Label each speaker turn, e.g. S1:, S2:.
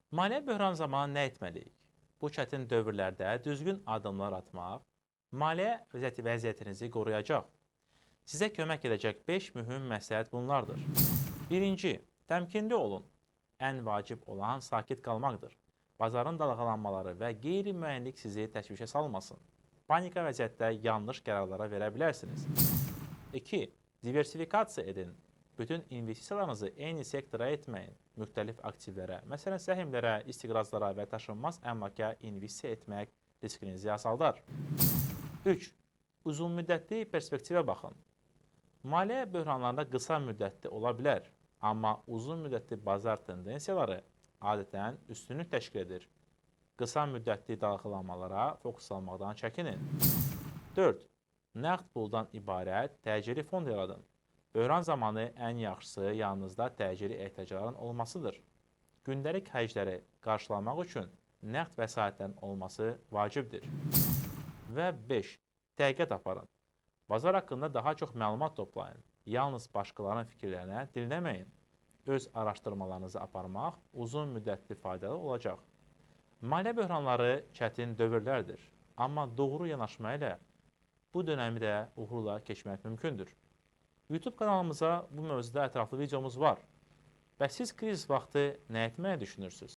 S1: Maliyyə böhran zamanı nə etməliyik? Bu çətin dövrlərdə düzgün addımlar atmaq, maliyyə vəziyyətinizi qoruyacaq. Sizə kömək edəcək 5 mühüm məsləhət bunlardır. Birinci, təmkinli olun. Ən vacib olan sakit qalmaqdır. Bazarın dalğalanmaları və qeyri-müəyyənlik sizi təşvişə salmasın. Panika vəziyyətdə yanlış qərarlara verə bilərsiniz. 2. Diversifikasiya edin. Bütün investisiyalarınızı eyni sektora etməyin. Müxtəlif aktivlərə, məsələn səhmlərə, istiqrazlara və daşınmaz əmlaka investisiya etmək riskinizi azaldar. 3. Uzunmüddətli perspektivə baxın. Maliyyə böhranlarında qısa müddətli ola bilər, amma uzun müddətli bazar tendensiyaları adətən üstünlük təşkil edir. Qısa müddətli dalğalanmalara fokuslanmaqdan çəkinin. 4. Nəqd puldan ibarət təcili fond yaradın. Böhran zamanı ən yaxşısı yanınızda təcili ehtiyacların olmasıdır. Gündəlik xərcləri qarşılamaq üçün nəqd vəsaitlərin olması vacibdir. Və 5. Təhqiqat aparın. Bazar haqqında daha çox məlumat toplayın. Yalnız başqalarının fikirlərinə dinləməyin. Öz araşdırmalarınızı aparmaq uzun müddətli faydalı olacaq. Maliyyə böhranları çətin dövrlərdir. Amma doğru yanaşma ilə bu dönəmi də uğurla keçmək mümkündür. YouTube kanalımıza bu mövzuda ətraflı videomuz var. Bəs siz kriz vaxtı nə etməyi düşünürsünüz?